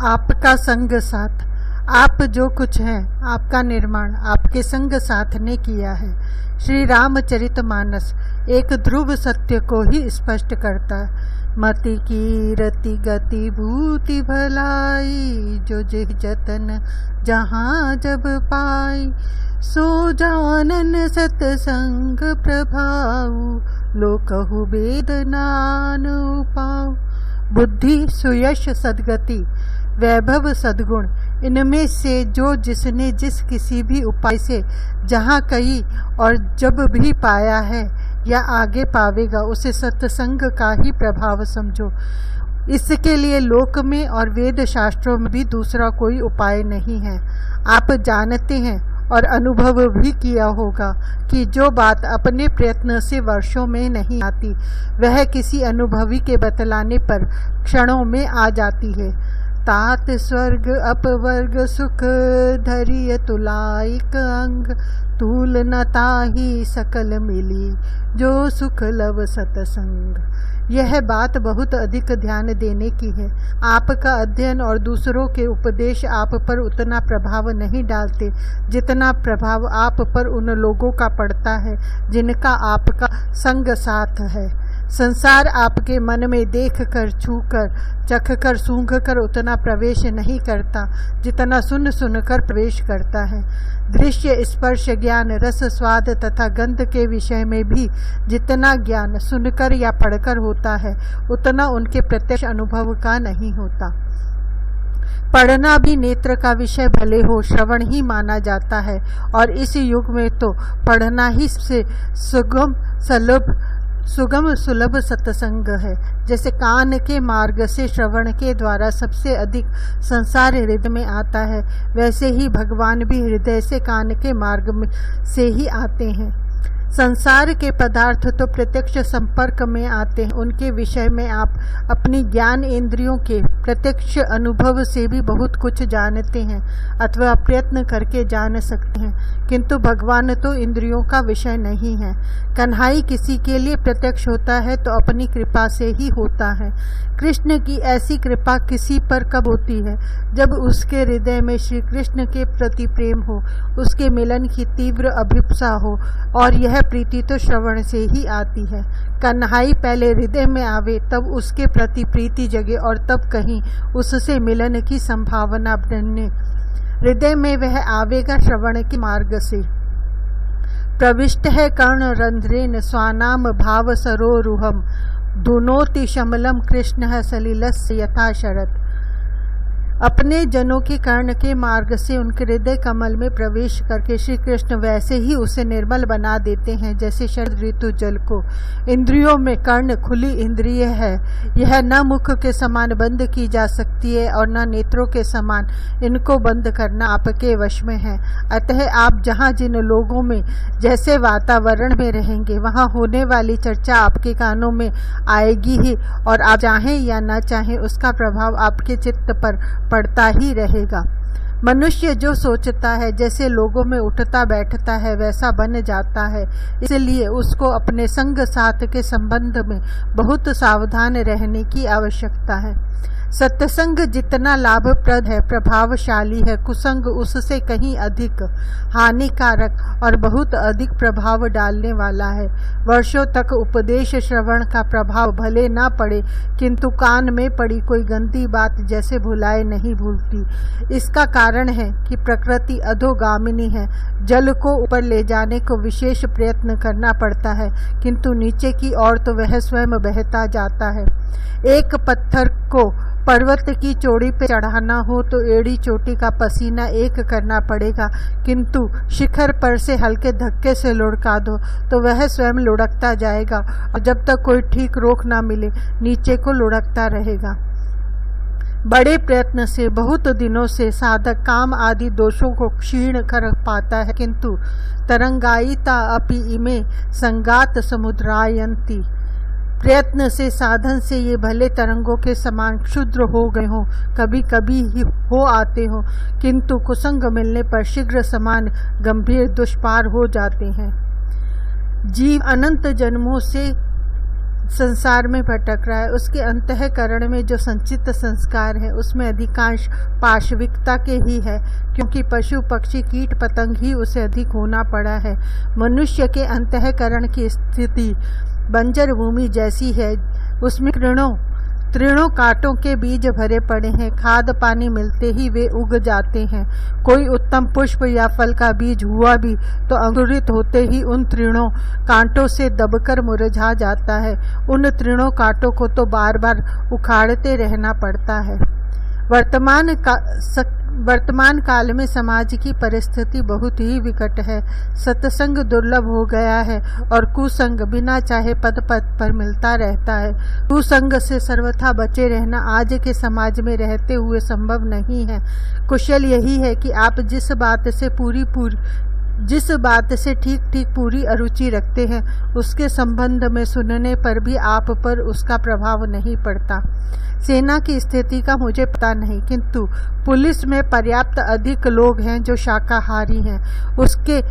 आपका संग साथ। आप जो कुछ हैं आपका निर्माण आपके संग साथ ने किया है। श्री रामचरितमानस एक ध्रुव सत्य को ही स्पष्ट करता है। मति की रति गति भूति भलाई, जो जिह जतन जहाँ जब पाई, सो जानन सतसंग प्रभाऊ, लोकहु वेद नान उपाऊ। बुद्धि, सुयश, सद्गति, वैभव, सद्गुण, इनमें से जो जिसने जिस किसी भी उपाय से जहाँ कहीं और जब भी पाया है या आगे पावेगा, उसे सत्संग का ही प्रभाव समझो। इसके लिए लोक में और वेद शास्त्रों में भी दूसरा कोई उपाय नहीं है। आप जानते हैं और अनुभव भी किया होगा कि जो बात अपने प्रयत्न से वर्षों में नहीं आती, वह किसी अनुभवी के बतलाने पर क्षणों में आ जाती है। तात स्वर्ग अपवर्ग सुख धरिय तुलाइक अंग, तूल न ताहि सकल मिली, जो सुख लव सतसंग। यह बात बहुत अधिक ध्यान देने की है। आपका अध्ययन और दूसरों के उपदेश आप पर उतना प्रभाव नहीं डालते जितना प्रभाव आप पर उन लोगों का पड़ता है जिनका आपका संग साथ है। संसार आपके मन में देख कर, छू कर, चख कर, सूंघ कर उतना प्रवेश नहीं करता जितना सुन सुन कर प्रवेश करता है। दृश्य, स्पर्श, ज्ञान, रस, स्वाद तथा गंध के विषय में भी जितना ज्ञान सुनकर या पढ़कर होता है उतना उनके प्रत्यक्ष अनुभव का नहीं होता। पढ़ना भी नेत्र का विषय भले हो, श्रवण ही माना जाता है और इस युग में तो पढ़ना ही से सुगम सुलभ सत्संग है। जैसे कान के मार्ग से श्रवण के द्वारा सबसे अधिक संसार हृदय में आता है, वैसे ही भगवान भी हृदय से कान के मार्ग में से ही आते हैं। संसार के पदार्थ तो प्रत्यक्ष संपर्क में आते हैं, उनके विषय में आप अपनी ज्ञान इंद्रियों के प्रत्यक्ष अनुभव से भी बहुत कुछ जानते हैं अथवा प्रयत्न करके जान सकते हैं, किंतु भगवान तो इंद्रियों का विषय नहीं है। कन्हाई किसी के लिए प्रत्यक्ष होता है तो अपनी कृपा से ही होता है। कृष्ण की ऐसी कृपा किसी पर कब होती है? जब उसके हृदय में श्री कृष्ण के प्रति प्रेम हो, उसके मिलन की तीव्र अभिप्सा हो, और यह प्रीति तो श्रवण से ही आती है। कन्हाई पहले हृदय में आवे तब उसके प्रति प्रीति जगे और तब कहीं उससे मिलन की संभावना बने। हृदय में वह आवेगा श्रवण के मार्ग से। प्रविष्ट है कर्ण रंध्रेन स्वानाम भाव सरोरुहम, दुनोति शमलम कृष्ण सलिलस्य यथा शरत। अपने जनों के कर्ण के मार्ग से उनके हृदय कमल में प्रवेश करके श्री कृष्ण वैसे ही उसे निर्मल बना देते हैं जैसे शरद ऋतु जल को। इंद्रियों में कर्ण खुली इंद्रिय है, यह न मुख के समान बंद की जा सकती है और न नेत्रों के समान इनको बंद करना आपके वश में है। अतः आप जहाँ जिन लोगों में जैसे वातावरण में रहेंगे वहाँ होने वाली चर्चा आपके कानों में आएगी ही, और आप चाहें या न चाहें उसका प्रभाव आपके चित्त पर पड़ता ही रहेगा। मनुष्य जो सोचता है जैसे लोगों में उठता बैठता है वैसा बन जाता है, इसलिए उसको अपने संग साथ के संबंध में बहुत सावधान रहने की आवश्यकता है। सत्संग जितना लाभप्रद है, प्रभावशाली है, कुसंग उससे कहीं अधिक हानिकारक और बहुत अधिक प्रभाव डालने वाला है। वर्षों तक उपदेश श्रवण का प्रभाव भले ना पड़े, किंतु कान में पड़ी कोई गंदी बात जैसे भुलाए नहीं भूलती। इसका कारण है कि प्रकृति अधोगामिनी है। जल को ऊपर ले जाने को विशेष प्रयत्न करना पड़ता है, किंतु नीचे की ओर तो वह स्वयं बहता जाता है। एक पत्थर को पर्वत की चोटी पे चढ़ाना हो तो एड़ी चोटी का पसीना एक करना पड़ेगा, किंतु शिखर पर से हल्के धक्के से लुढ़का दो तो वह स्वयं लुढ़कता जाएगा और जब तक कोई ठीक रोक ना मिले नीचे को लुढ़कता रहेगा। बड़े प्रयत्न से बहुत दिनों से साधक काम आदि दोषों को क्षीण कर पाता है, किंतु तरंगायिता अपि इमे संगात समुद्रायन्ति। प्रयत्न से साधन से ये भले तरंगों के समान क्षुद्र हो गए हों, कभी कभी ही हो आते हों, किंतु कुसंग मिलने पर शीघ्र समान गंभीर दुष्पार हो जाते हैं। जीव अनंत जन्मों से संसार में भटक रहा है, उसके अंतःकरण में जो संचित संस्कार है उसमें अधिकांश पाशविकता के ही है, क्योंकि पशु पक्षी कीट पतंग ही उसे अधिक होना पड़ा है। मनुष्य के अंतःकरण की स्थिति बंजर भूमि जैसी है, उसमें तृणों कांटों के बीज भरे पड़े हैं। खाद पानी मिलते ही वे उग जाते हैं। कोई उत्तम पुष्प या फल का बीज हुआ भी तो अंकुरित होते ही उन तृणों कांटों से दबकर मुरझा जाता है। उन तृणों कांटों को तो बार बार उखाड़ते रहना पड़ता है। वर्तमान काल में समाज की परिस्थिति बहुत ही विकट है। सत्संग दुर्लभ हो गया है और कुसंग बिना चाहे पद पर मिलता रहता है। कुसंग से सर्वथा बचे रहना आज के समाज में रहते हुए संभव नहीं है। कुशल यही है कि आप जिस बात से ठीक पूरी अरुचि रखते हैं, उसके संबंध में सुनने पर भी आप पर उसका प्रभाव नहीं पड़ता। सेना की स्थिति का मुझे पता नहीं, किंतु पुलिस में पर्याप्त अधिक लोग हैं जो शाकाहारी हैं। उसके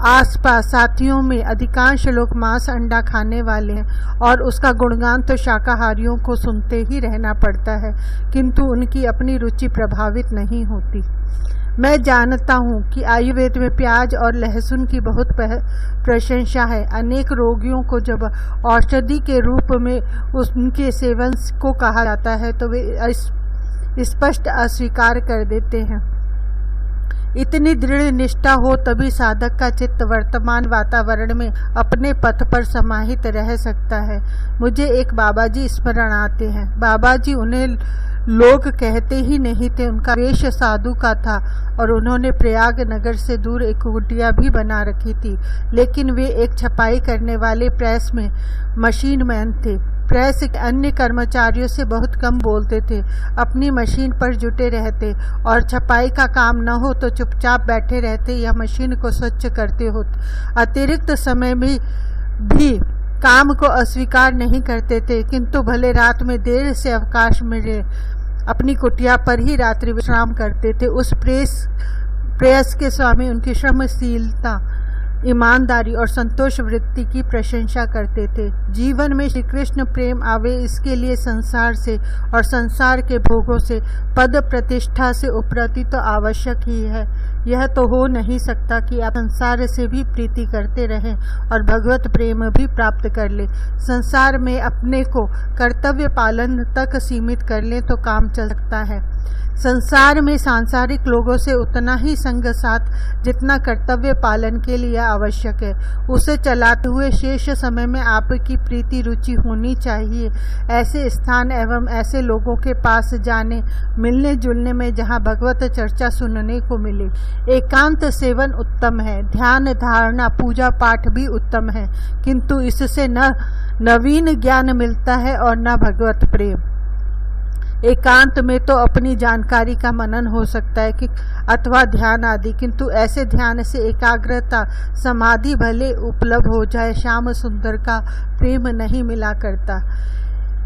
आसपास साथियों में अधिकांश लोग मांस अंडा खाने वाले हैं और उसका गुणगान तो शाकाहारियों को सुनते ही रहना पड़ता है, किंतु उनकी अपनी रुचि प्रभावित नहीं होती। मैं जानता हूँ कि आयुर्वेद में प्याज और लहसुन की बहुत प्रशंसा है। अनेक रोगियों को जब औषधि के रूप में उनके सेवन को कहा जाता है तो वे स्पष्ट अस्वीकार कर देते हैं। इतनी दृढ़ निष्ठा हो तभी साधक का चित्त वर्तमान वातावरण में अपने पथ पर समाहित रह सकता है। मुझे एक बाबाजी स्मरण आते हैं। बाबाजी उन्हें लोग कहते ही नहीं थे। उनका वेश साधु का था और उन्होंने प्रयाग नगर से दूर एक कुटिया भी बना रखी थी, लेकिन वे एक छपाई करने वाले प्रेस में मशीन मैन थे। प्रेस के अन्य कर्मचारियों से बहुत कम बोलते थे, अपनी मशीन पर जुटे रहते और छपाई का काम न हो तो चुपचाप बैठे रहते या मशीन को स्वच्छ करते होते। अतिरिक्त समय में भी काम को अस्वीकार नहीं करते थे, किंतु भले रात में देर से अवकाश मिले अपनी कुटिया पर ही रात्रि विश्राम करते थे। उस प्रेस के स्वामी उनकी श्रमशीलता, ईमानदारी और संतोष वृत्ति की प्रशंसा करते थे। जीवन में श्री कृष्ण प्रेम आवे, इसके लिए संसार से और संसार के भोगों से, पद प्रतिष्ठा से उपरति तो आवश्यक ही है। यह तो हो नहीं सकता कि आप संसार से भी प्रीति करते रहें और भगवत प्रेम भी प्राप्त कर ले। संसार में अपने को कर्तव्य पालन तक सीमित कर लें तो काम चल सकता है। संसार में सांसारिक लोगों से उतना ही संग साथ जितना कर्तव्य पालन के लिए आवश्यक है, उसे चलाते हुए शेष समय में आपकी प्रीति रुचि होनी चाहिए। ऐसे स्थान एवं ऐसे लोगों के पास जाने मिलने जुलने में जहाँ भगवत चर्चा सुनने को मिले। एकांत सेवन उत्तम है, ध्यान धारणा पूजा पाठ भी उत्तम है, किंतु इससे न नवीन ज्ञान मिलता है और न भगवत प्रेम। एकांत में तो अपनी जानकारी का मनन हो सकता है कि अथवा ध्यान आदि, किंतु ऐसे ध्यान से एकाग्रता समाधि भले उपलब्ध हो जाए, श्याम सुंदर का प्रेम नहीं मिला करता।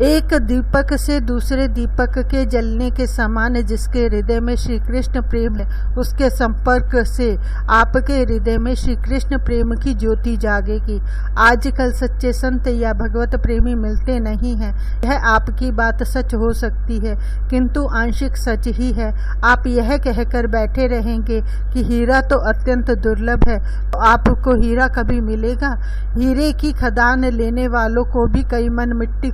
एक दीपक से दूसरे दीपक के जलने के समान जिसके हृदय में श्री कृष्ण प्रेम है, उसके संपर्क से आपके हृदय में श्री कृष्ण प्रेम की ज्योति जागेगी। आजकल सच्चे संत या भगवत प्रेमी मिलते नहीं हैं, यह आपकी बात सच हो सकती है, किंतु आंशिक सच ही है। आप यह कहकर बैठे रहेंगे कि हीरा तो अत्यंत दुर्लभ है, तो आपको हीरा कभी मिलेगा? हीरे की खदान लेने वालों को भी कई मन मिट्टी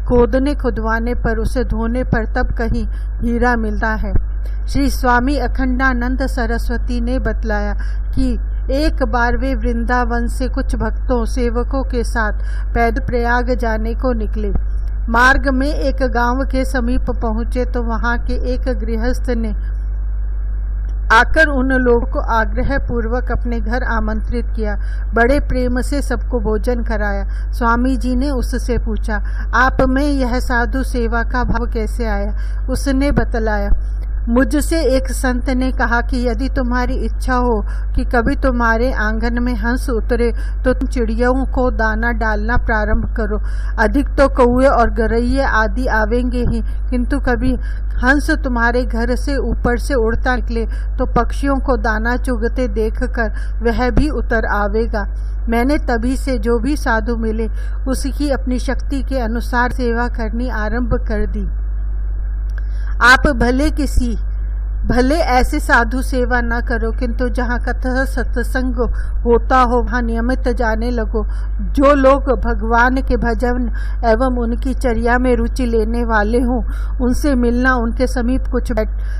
खोदने खुदवाने पर, उसे धोने पर तब कहीं हीरा मिलता है। श्री स्वामी अखंडानंद सरस्वती ने बतलाया कि एक बार वे वृंदावन से कुछ भक्तों सेवकों के साथ पैदल प्रयाग जाने को निकले। मार्ग में एक गांव के समीप पहुंचे तो वहां के एक गृहस्थ ने आकर उन लोगों को आग्रह पूर्वक अपने घर आमंत्रित किया। बड़े प्रेम से सबको भोजन कराया। स्वामी जी ने उससे पूछा, आप में यह साधु सेवा का भाव कैसे आया? उसने बतलाया, मुझसे एक संत ने कहा कि यदि तुम्हारी इच्छा हो कि कभी तुम्हारे आंगन में हंस उतरे तो तुम चिड़ियों को दाना डालना प्रारंभ करो। अधिक तो कौए और गरैये आदि आवेंगे ही, किंतु कभी हंस तुम्हारे घर से ऊपर से उड़ता निकले तो पक्षियों को दाना चुगते देखकर वह भी उतर आवेगा। मैंने तभी से जो भी साधु मिले उसकी अपनी शक्ति के अनुसार सेवा करनी आरंभ कर दी। आप भले ऐसे साधु सेवा न करो, किंतु जहाँ कथा सत्संग होता हो वहाँ नियमित जाने लगो। जो लोग भगवान के भजन एवं उनकी चर्या में रुचि लेने वाले हों उनसे मिलना, उनके समीप कुछ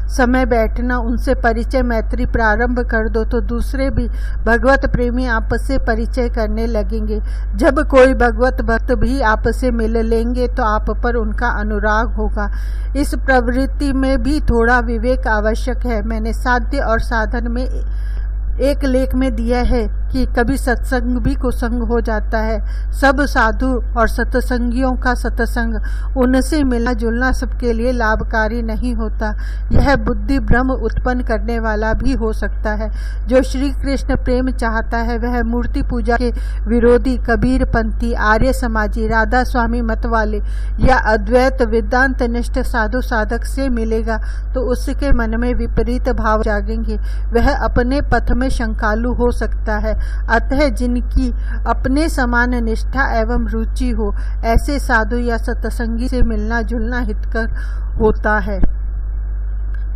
समय बैठना, उनसे परिचय मैत्री प्रारंभ कर दो तो दूसरे भी भगवत प्रेमी आपस से परिचय करने लगेंगे। जब कोई भगवत भक्त भी आपसे मिल लेंगे तो आप पर उनका अनुराग होगा। इस प्रवृत्ति में भी थोड़ा विवेक आवश्यक है। मैंने साध्य और साधन में एक लेख में दिया है कि कभी सत्संग भी कुसंग हो जाता है। सब साधु और सत्संगियों का सत्संग, उनसे मिलना जुलना सबके लिए लाभकारी नहीं होता। यह बुद्धि भ्रम उत्पन्न करने वाला भी हो सकता है। जो श्री कृष्ण प्रेम चाहता है वह मूर्ति पूजा के विरोधी, कबीर पंथी, आर्य समाजी, राधा स्वामी मत वाले या अद्वैत वेदांत निष्ठ साधु साधक से मिलेगा तो उसके मन में विपरीत भाव जागेंगे। वह अपने पथ में शंकालु हो सकता है। अतः जिनकी अपने समान निष्ठा एवं रुचि हो ऐसे साधु या सत्संगी से मिलना जुलना हितकर होता है।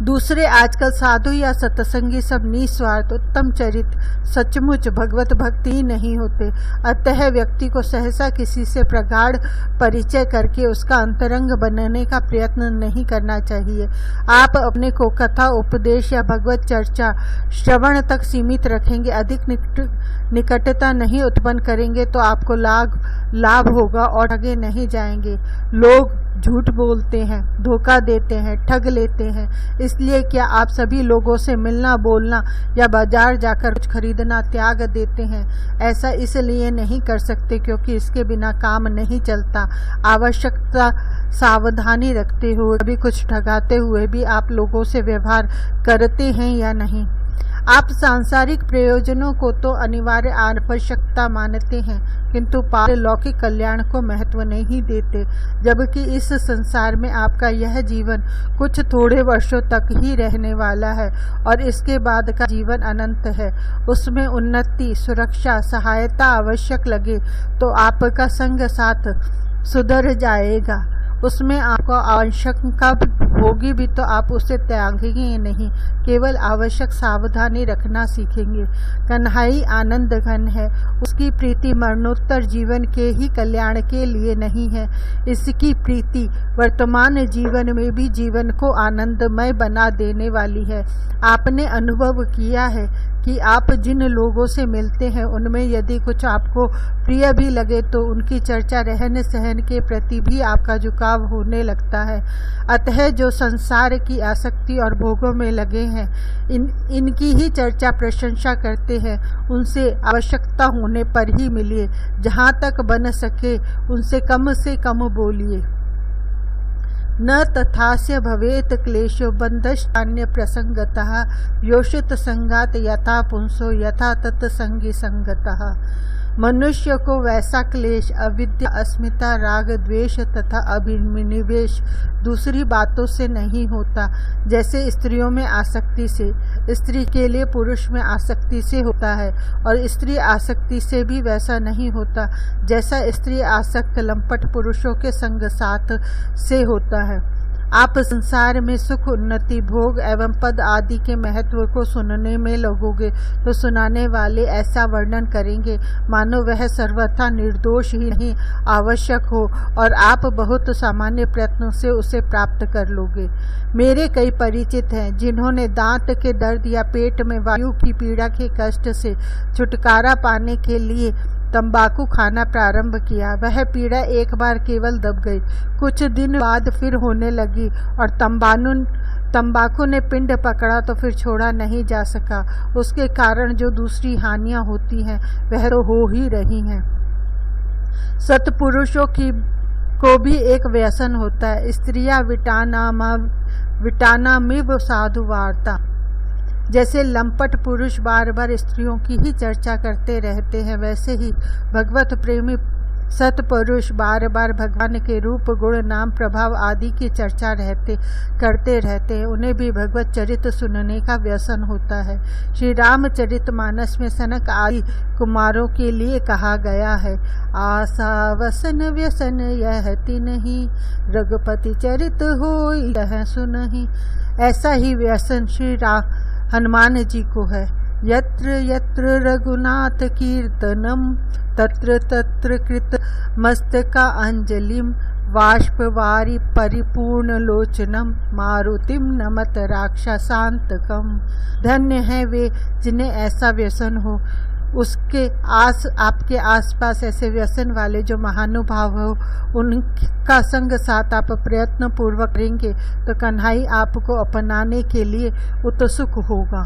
दूसरे आजकल साधु या सत्संगी सब निस्वार्थ, उत्तम चरित, सचमुच भगवत भक्ति ही नहीं होते। अतः व्यक्ति को सहसा किसी से प्रगाढ़ परिचय करके उसका अंतरंग बनने का प्रयत्न नहीं करना चाहिए। आप अपने को कथा उपदेश या भगवत चर्चा श्रवण तक सीमित रखेंगे, अधिक निकटता नहीं उत्पन्न करेंगे तो आपको लाभ होगा और ठगे नहीं जाएंगे। लोग झूठ बोलते हैं, धोखा देते हैं, ठग लेते हैं। इसलिए क्या आप सभी लोगों से मिलना बोलना या बाजार जाकर कुछ खरीदना त्याग देते हैं? ऐसा इसलिए नहीं कर सकते क्योंकि इसके बिना काम नहीं चलता। आवश्यकता सावधानी रखते हुए कभी कुछ ठगाते हुए भी आप लोगों से व्यवहार करते हैं या नहीं? आप सांसारिक प्रयोजनों को तो अनिवार्य आवश्यकता मानते हैं किंतु पारलौकिक कल्याण को महत्व नहीं देते, जबकि इस संसार में आपका यह जीवन कुछ थोड़े वर्षों तक ही रहने वाला है और इसके बाद का जीवन अनंत है। उसमें उन्नति, सुरक्षा, सहायता आवश्यक लगे तो आपका संग साथ सुधर जाएगा। उसमें आपको आवश्यकता होगी भी तो आप उसे त्यागेंगे नहीं, केवल आवश्यक सावधानी रखना सीखेंगे। कन्हई आनंद घन है, उसकी प्रीति मरणोत्तर जीवन के ही कल्याण के लिए नहीं है। इसकी प्रीति वर्तमान जीवन में भी जीवन को आनंदमय बना देने वाली है। आपने अनुभव किया है कि आप जिन लोगों से मिलते हैं उनमें यदि कुछ आपको प्रिय भी लगे तो उनकी चर्चा रहन सहन के प्रति भी आपका झुकाव होने लगता है। अतः जो संसार की आसक्ति और भोगों में लगे हैं इनकी ही चर्चा प्रशंसा करते हैं, उनसे आवश्यकता होने पर ही मिलिए। जहाँ तक बन सके उनसे कम बोलिए। न तथास्य भवेत क्लेशो बंधश्चान्य प्रसंगतः योषित संगात यथा पुंसो यथा तत्संगी संगतः। मनुष्य को वैसा क्लेश, अविद्या, अस्मिता, राग, द्वेष तथा अभिनिवेश दूसरी बातों से नहीं होता जैसे स्त्रियों में आसक्ति से, स्त्री के लिए पुरुष में आसक्ति से होता है, और स्त्री आसक्ति से भी वैसा नहीं होता जैसा स्त्री आसक्त लंपट पुरुषों के संग साथ से होता है। आप संसार में सुख, उन्नति, भोग एवं पद आदि के महत्व को सुनने में लगोगे तो सुनाने वाले ऐसा वर्णन करेंगे मानो वह सर्वथा निर्दोष ही नहीं आवश्यक हो और आप बहुत सामान्य प्रयत्नों से उसे प्राप्त कर लोगे। मेरे कई परिचित हैं जिन्होंने दांत के दर्द या पेट में वायु की पीड़ा के कष्ट से छुटकारा पाने के लिए तंबाकू खाना प्रारंभ किया। वह पीड़ा एक बार केवल दब गई, कुछ दिन बाद फिर होने लगी और तंबाकू ने पिंड पकड़ा तो फिर छोड़ा नहीं जा सका। उसके कारण जो दूसरी हानियां होती हैं वह तो हो ही रही हैं। सत्पुरुषों को भी एक व्यसन होता है। स्त्रिया विटानामिव साधु वार्ता। जैसे लंपट पुरुष बार बार स्त्रियों की ही चर्चा करते रहते हैं, वैसे ही भगवत प्रेमी सत्पुरुष बार बार भगवान के रूप गुण नाम प्रभाव आदि की चर्चा करते रहते हैं। उन्हें भी भगवत चरित्र सुनने का व्यसन होता है। श्री रामचरितमानस में सनक आदि कुमारों के लिए कहा गया है, आशा वसन व्यसन यह तिन्हि, रघुपति चरित होई यह सुनहि। ऐसा ही व्यसन श्री हनुमान जी को है। यत्र यत्र रघुनाथ कीर्तनम तत्र तत्र कृत मस्तका अंजलिम, बाष्पवारी परिपूर्ण लोचनम, मारुतिम नमत राक्षसांतकम। धन्य है वे जिन्हें ऐसा व्यसन हो। उसके आपके आसपास ऐसे व्यसन वाले जो महानुभाव हो, उनका संग साथ आप प्रयत्न पूर्वक करेंगे तो कन्हई आपको अपनाने के लिए उत्सुक होगा।